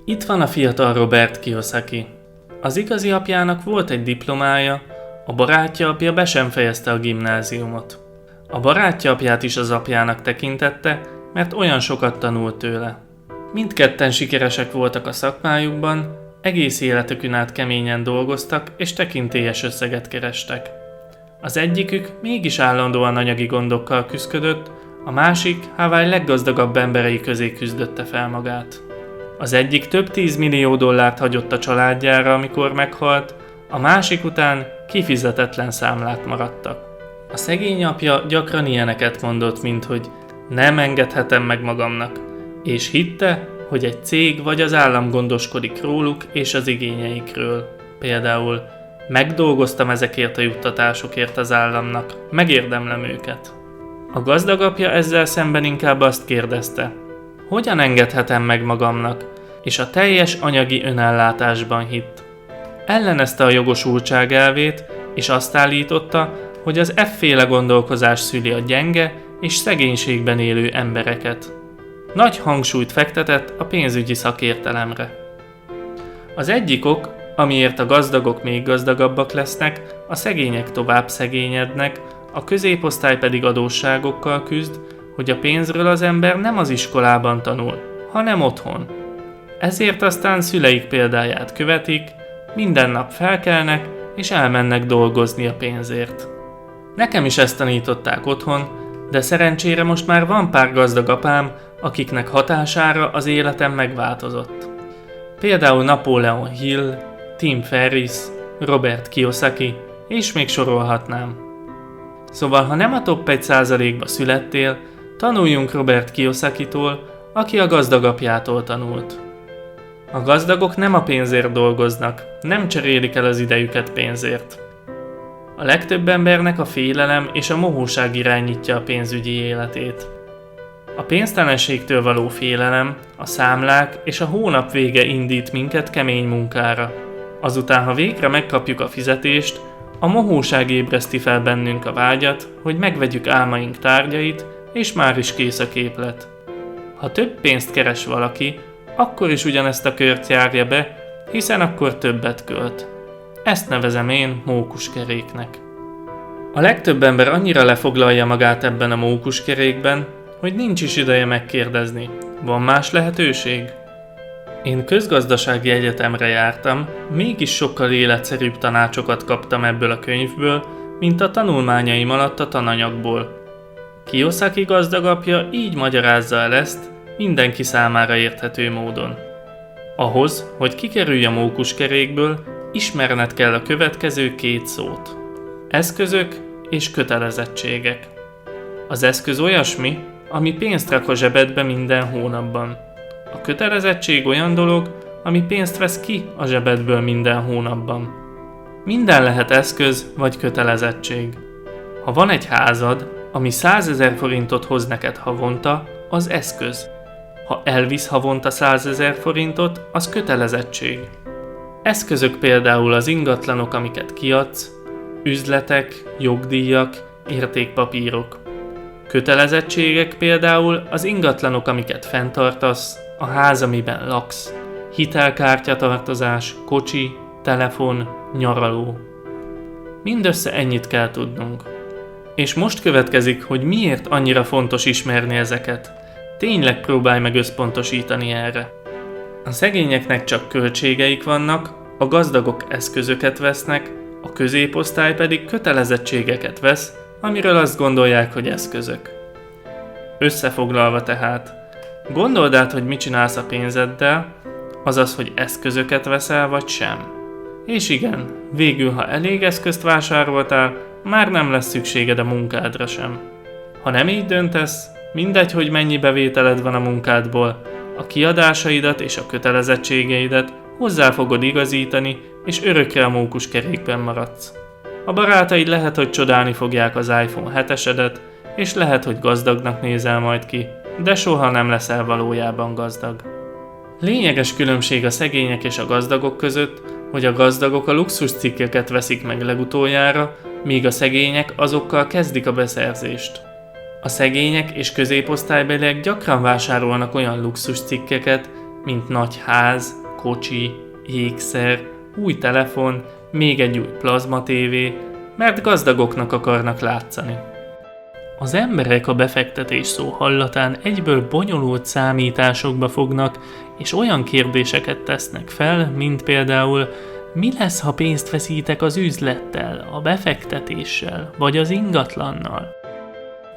Itt van a fiatal Robert Kiyosaki. Az igazi apjának volt egy diplomája, a barátja apja be sem fejezte a gimnáziumot. A barátja apját is az apjának tekintette, mert olyan sokat tanult tőle. Mindketten sikeresek voltak a szakmájukban, egész életükön át keményen dolgoztak és tekintélyes összeget kerestek. Az egyikük mégis állandóan anyagi gondokkal küszködött, a másik Hawaii leggazdagabb emberei közé küzdötte fel magát. Az egyik több 10 millió dollárt hagyott a családjára, amikor meghalt, a másik után kifizetetlen számlák maradtak. A szegény apja gyakran ilyeneket mondott, mint hogy nem engedhetem meg magamnak, és hitte, hogy egy cég vagy az állam gondoskodik róluk és az igényeikről. Például megdolgoztam ezekért a juttatásokért az államnak, megérdemlem őket. A gazdag apja ezzel szemben inkább azt kérdezte, hogyan engedhetem meg magamnak, és a teljes anyagi önellátásban hitt. Ellenezte a jogosultság elvét, és azt állította, hogy az efféle gondolkozás szüli a gyenge és szegénységben élő embereket. Nagy hangsúlyt fektetett a pénzügyi szakértelemre. Az egyik ok, amiért a gazdagok még gazdagabbak lesznek, a szegények tovább szegényednek, a középosztály pedig adósságokkal küzd, hogy a pénzről az ember nem az iskolában tanul, hanem otthon. Ezért aztán szüleik példáját követik, minden nap felkelnek és elmennek dolgozni a pénzért. Nekem is ezt tanították otthon, de szerencsére most már van pár gazdag apám, akiknek hatására az életem megváltozott. Például Napoleon Hill, Tim Ferriss, Robert Kiyosaki, és még sorolhatnám. Szóval, ha nem a top 1%-ba születtél, tanuljunk Robert Kiyosakitól, aki a gazdag apjától tanult. A gazdagok nem a pénzért dolgoznak, nem cserélik el az idejüket pénzért. A legtöbb embernek a félelem és a mohóság irányítja a pénzügyi életét. A pénztelenségtől való félelem, a számlák és a hónap vége indít minket kemény munkára. Azután, ha végre megkapjuk a fizetést, a mohóság ébreszti fel bennünk a vágyat, hogy megvegyük álmaink tárgyait, és már is kész a képlet. Ha több pénzt keres valaki, akkor is ugyanezt a kört járja be, hiszen akkor többet költ. Ezt nevezem én mókuskeréknek. A legtöbb ember annyira lefoglalja magát ebben a mókuskerékben, hogy nincs is ideje megkérdezni, van más lehetőség? Én közgazdasági egyetemre jártam, mégis sokkal életszerűbb tanácsokat kaptam ebből a könyvből, mint a tanulmányaim alatt a tananyagból. Kiyosaki gazdag apja így magyarázza el ezt, mindenki számára érthető módon. Ahhoz, hogy kikerülj a mókuskerékből, ismerned kell a következő két szót. Eszközök és kötelezettségek. Az eszköz olyasmi, ami pénzt rak a zsebedbe minden hónapban. A kötelezettség olyan dolog, ami pénzt vesz ki a zsebedből minden hónapban. Minden lehet eszköz vagy kötelezettség. Ha van egy házad, ami 100 000 forintot hoz neked havonta, az eszköz. Ha elvisz havonta 100 000 forintot, az kötelezettség. Eszközök például az ingatlanok, amiket kiadsz, üzletek, jogdíjak, értékpapírok. Kötelezettségek például az ingatlanok, amiket fenntartasz, a ház, amiben laksz, hitelkártyatartozás, kocsi, telefon, nyaraló. Mindössze ennyit kell tudnunk. És most következik, hogy miért annyira fontos ismerni ezeket. Tényleg próbálj meg összpontosítani erre. A szegényeknek csak költségeik vannak, a gazdagok eszközöket vesznek, a középosztály pedig kötelezettségeket vesz, amiről azt gondolják, hogy eszközök. Összefoglalva tehát, gondold át, hogy mit csinálsz a pénzeddel, azaz, hogy eszközöket veszel vagy sem. És igen, végül, ha elég eszközt vásároltál, már nem lesz szükséged a munkádra sem. Ha nem így döntesz, mindegy, hogy mennyi bevételed van a munkádból, a kiadásaidat és a kötelezettségeidet hozzá fogod igazítani, és örökre a mókuskerékben maradsz. A barátaid lehet, hogy csodálni fogják az iPhone 7-esedet, és lehet, hogy gazdagnak nézel majd ki, de soha nem leszel valójában gazdag. Lényeges különbség a szegények és a gazdagok között, hogy a gazdagok a luxuscikkeket veszik meg legutoljára, míg a szegények azokkal kezdik a beszerzést. A szegények és középosztálybeliek gyakran vásárolnak olyan luxuscikkeket, mint nagy ház, kocsi, ékszer, új telefon, még egy új plazmatévé, mert gazdagoknak akarnak látszani. Az emberek a befektetés szó hallatán egyből bonyolult számításokba fognak, és olyan kérdéseket tesznek fel, mint például: mi lesz, ha pénzt veszítek az üzlettel, a befektetéssel, vagy az ingatlannal?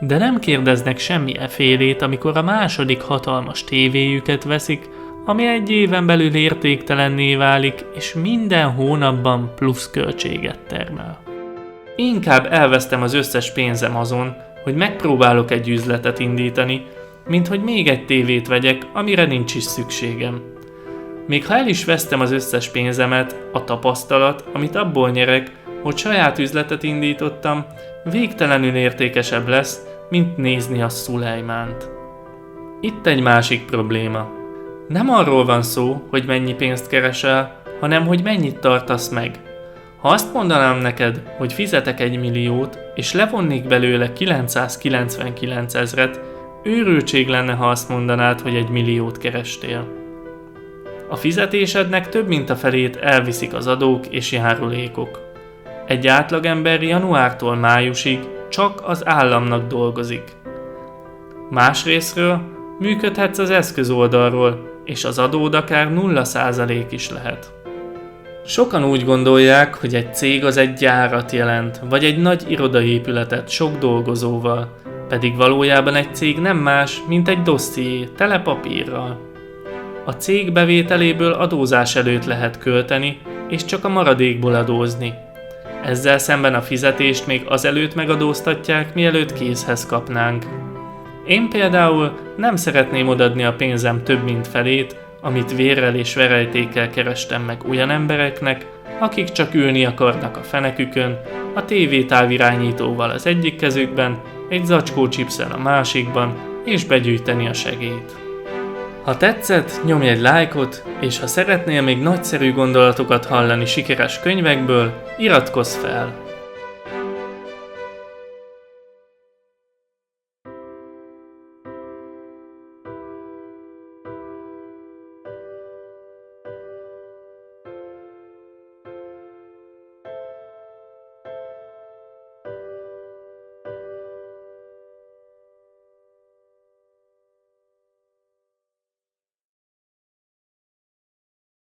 De nem kérdeznek semmi efélét, amikor a második hatalmas tévéjüket veszik, ami egy éven belül értéktelenné válik, és minden hónapban plusz költséget termel. Inkább elvesztem az összes pénzem azon, hogy megpróbálok egy üzletet indítani, mint hogy még egy tévét vegyek, amire nincs is szükségem. Még ha el is vesztem az összes pénzemet, a tapasztalat, amit abból nyerek, hogy saját üzletet indítottam, végtelenül értékesebb lesz, mint nézni a Szulejmánt. Itt egy másik probléma. Nem arról van szó, hogy mennyi pénzt keresel, hanem hogy mennyit tartasz meg. Ha azt mondanám neked, hogy fizetek 1 milliót, és levonnék belőle 999 000, őrültség lenne, ha azt mondanád, hogy 1 milliót kerestél. A fizetésednek több mint a felét elviszik az adók és járulékok. Egy átlagember januártól májusig csak az államnak dolgozik. Másrészről működhetsz az eszközoldalról, és az adód akár 0% is lehet. Sokan úgy gondolják, hogy egy cég az egy gyárat jelent, vagy egy nagy irodaépületet sok dolgozóval, pedig valójában egy cég nem más, mint egy dosszié tele papírral. A cég bevételéből adózás előtt lehet költeni, és csak a maradékból adózni. Ezzel szemben a fizetést még azelőtt megadóztatják, mielőtt kézhez kapnánk. Én például nem szeretném odaadni a pénzem több mint felét, amit vérrel és verejtékkel kerestem meg olyan embereknek, akik csak ülni akarnak a fenekükön, a tévétávirányítóval az egyik kezükben, egy zacskó chipsszel a másikban, és begyűjteni a segélyt. Ha tetszett, nyomj egy lájkot, és ha szeretnél még nagyszerű gondolatokat hallani sikeres könyvekből, iratkozz fel!